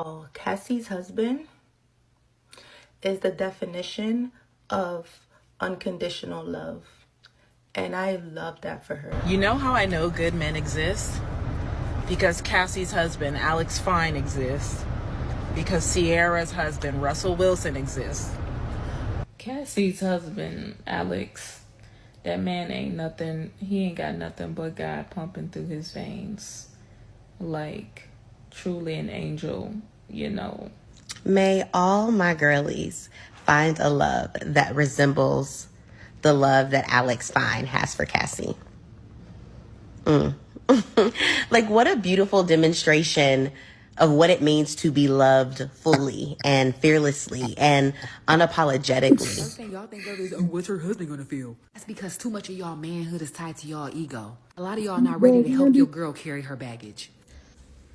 Y'all, Cassie's husband is the definition of unconditional love. And I love that for her. You know how I know good men exist? Because Cassie's husband, Alex Fine, exists. Because Sierra's husband, Russell Wilson, exists. Cassie's husband, Alex, that man ain't nothing. He ain't got nothing but God pumping through his veins. Like, truly an angel, you know. May all my girlies find a love that resembles the love that Alex Fine has for Cassie. Like, what a beautiful demonstration of what it means to be loved fully and fearlessly and unapologetically. First thing y'all think of is, oh, what's her husband gonna feel? That's because too much of y'all manhood is tied to y'all ego. A lot of y'all not ready to help your girl carry her baggage.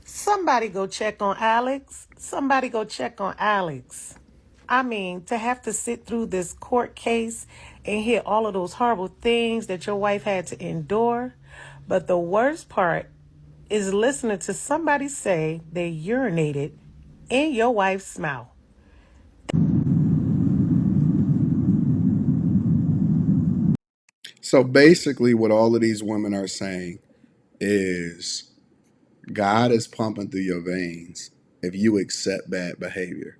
Somebody go check on Alex. Somebody go check on Alex. I mean, to have to sit through this court case and hear all of those horrible things that your wife had to endure. But the worst part is listening to somebody say they urinated in your wife's mouth. So basically, what all of these women are saying is God is pumping through your veins if you accept bad behavior.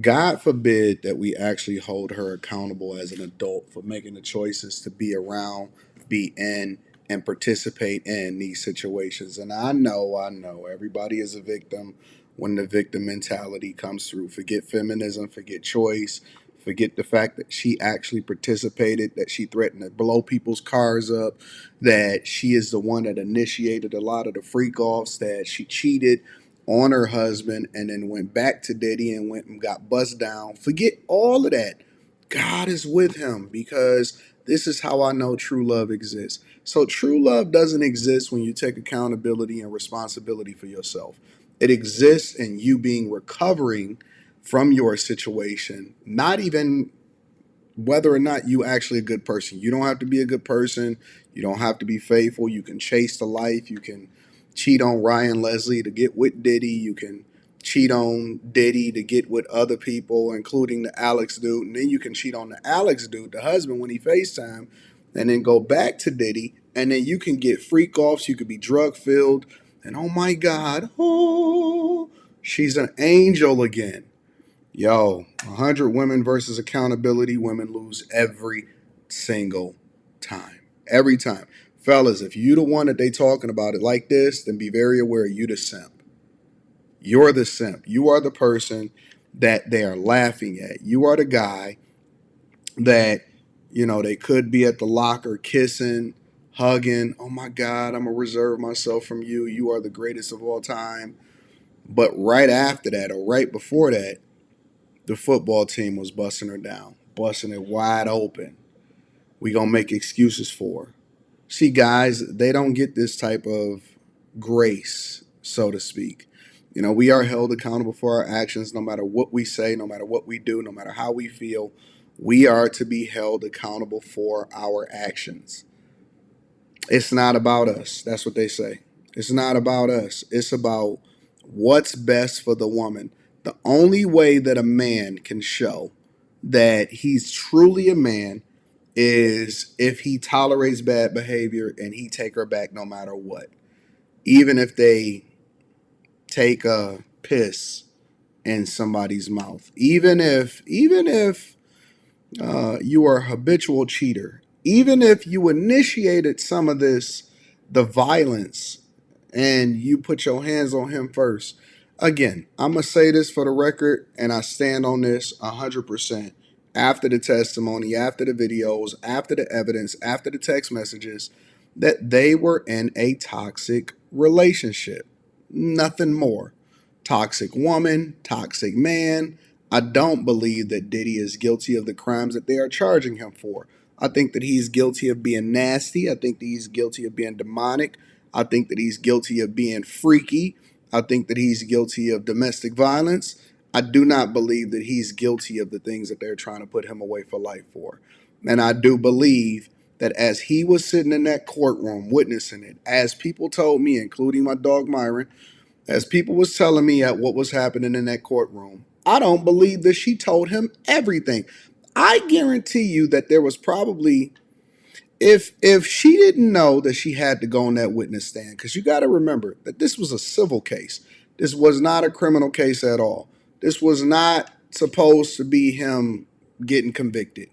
God forbid that we actually hold her accountable as an adult for making the choices to be around, be in, and participate in these situations. And I know, everybody is a victim when the victim mentality comes through. Forget feminism, forget choice, forget the fact that she actually participated, that she threatened to blow people's cars up, that she is the one that initiated a lot of the freak offs, that she cheated on her husband and then went back to Diddy and went and got buzzed down. Forget all of that. God is with him, because this is how I know true love exists. So true love doesn't exist when you take accountability and responsibility for yourself. It exists in you being recovering from your situation, not even whether or not you actually a good person. You don't have to be a good person. You don't have to be faithful. You can chase the life. You can cheat on Ryan Leslie to get with Diddy. You can cheat on Diddy to get with other people, including the Alex dude. And then you can cheat on the Alex dude, the husband, when he FaceTime, and then go back to Diddy. And then you can get freak offs. You could be drug filled. And oh my God, oh, she's an angel again. Yo, 100 women versus accountability. Women lose every single time. Every time. Fellas, if you the one that they talking about it like this, then be very aware you the simp. You're the simp. You are the person that they are laughing at. You are the guy that, they could be at the locker kissing, hugging. Oh my God, I'm going to reserve myself from you. You are the greatest of all time. But right after that, or right before that, the football team was busting her down, busting it wide open. We gonna make excuses for her. See, guys, they don't get this type of grace, so to speak. We are held accountable for our actions, no matter what we say, no matter what we do, no matter how we feel. We are to be held accountable for our actions. It's not about us. That's what they say. It's not about us. It's about what's best for the woman. The only way that a man can show that he's truly a man is if he tolerates bad behavior and he take her back no matter what. Even if they take a piss in somebody's mouth. Even if you are a habitual cheater, even if you initiated some of the violence, and you put your hands on him first. Again, I'm going to say this for the record, and I stand on this 100%. After the testimony, after the videos, after the evidence, after the text messages, that they were in a toxic relationship. Nothing more. Toxic woman, toxic man. I don't believe that Diddy is guilty of the crimes that they are charging him for. I think that he's guilty of being nasty. I think that he's guilty of being demonic. I think that he's guilty of being freaky. I think that he's guilty of domestic violence. I do not believe that he's guilty of the things that they're trying to put him away for life for. And I do believe that as he was sitting in that courtroom witnessing it, as people told me, including my dog Myron, as people was telling me at what was happening in that courtroom, I don't believe that she told him everything. I guarantee you that there was probably, if she didn't know that she had to go on that witness stand, because you got to remember that this was a civil case. This was not a criminal case at all. This was not supposed to be him getting convicted.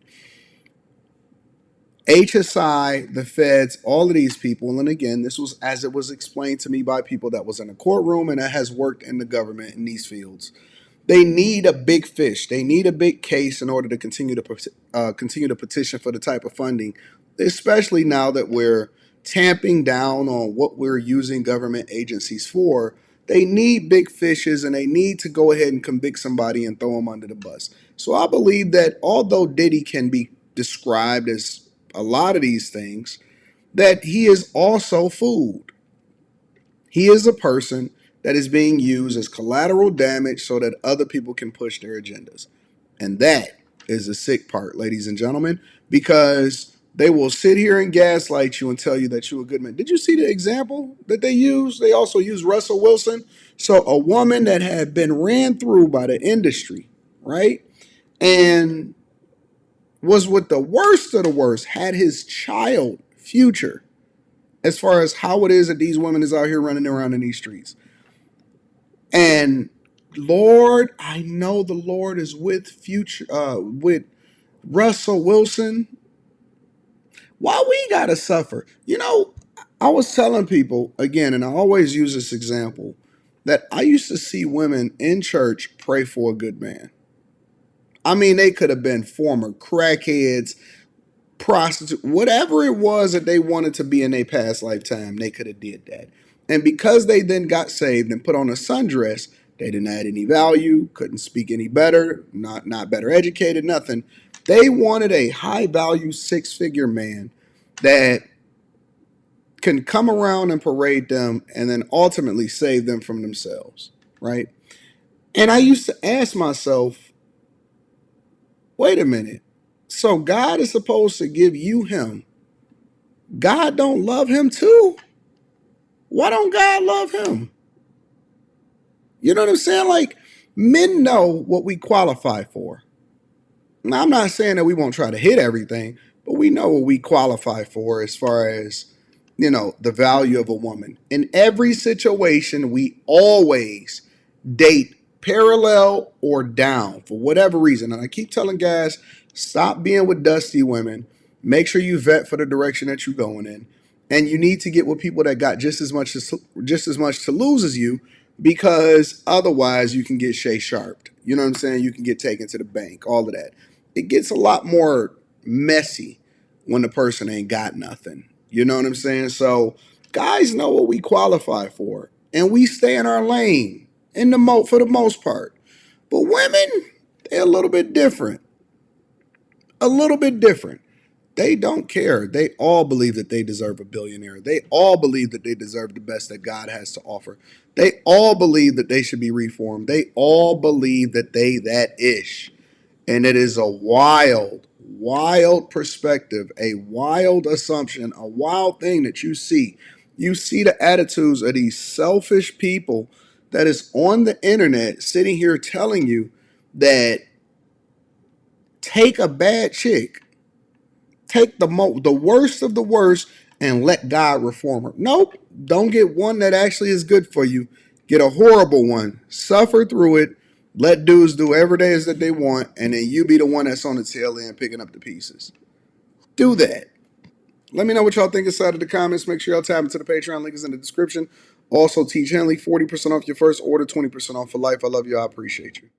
HSI, the feds, all of these people, and again, this was as it was explained to me by people that was in a courtroom and that has worked in the government in these fields. They need a big fish. They need a big case in order to continue to petition for the type of funding, especially now that we're tamping down on what we're using government agencies for. They need big fishes, and they need to go ahead and convict somebody and throw them under the bus. So I believe that although Diddy can be described as a lot of these things, that he is also food. He is a person that is being used as collateral damage so that other people can push their agendas. And that is the sick part, ladies and gentlemen, because they will sit here and gaslight you and tell you that you're a good man. Did you see the example that they used? They also used Russell Wilson. So a woman that had been ran through by the industry, right? And was with the worst of the worst, had his child future as far as how it is that these women is out here running around in these streets. And Lord, I know the Lord is with with Russell Wilson. Why we gotta suffer? You know, I was telling people again, and I always use this example, that I used to see women in church pray for a good man. I mean, they could have been former crackheads, prostitute, whatever it was that they wanted to be in their past lifetime, they could have did that. And because they then got saved and put on a sundress, they didn't add any value, couldn't speak any better, not better educated, nothing. They wanted a high value 6-figure man that can come around and parade them and then ultimately save them from themselves, right? And I used to ask myself, wait a minute. So God is supposed to give you him. God don't love him too? Why don't God love him? You know what I'm saying? Like, men know what we qualify for. Now, I'm not saying that we won't try to hit everything, but we know what we qualify for as far as, the value of a woman. In every situation, we always date parallel or down for whatever reason. And I keep telling guys, stop being with dusty women. Make sure you vet for the direction that you're going in. And you need to get with people that got just as much to lose as you, because otherwise you can get Shay Sharped. You know what I'm saying? You can get taken to the bank, all of that. It gets a lot more messy when the person ain't got nothing. You know what I'm saying? So guys know what we qualify for, and we stay in our lane for the most part. But women, they're a little bit different. A little bit different. They don't care. They all believe that they deserve a billionaire. They all believe that they deserve the best that God has to offer. They all believe that they should be reformed. They all believe that they that ish. And it is a wild, wild perspective, a wild assumption, a wild thing that you see. You see the attitudes of these selfish people that is on the internet sitting here telling you that take a bad chick, take the worst of the worst, and let God reform her. Nope, don't get one that actually is good for you. Get a horrible one, suffer through it, let dudes do whatever it is that they want, and then you be the one that's on the tail end picking up the pieces. Do that. Let me know what y'all think inside of the comments. Make sure y'all tap into the Patreon. Link is in the description. Also, Teach Henley, 40% off your first order, 20% off for life. I love you. I appreciate you.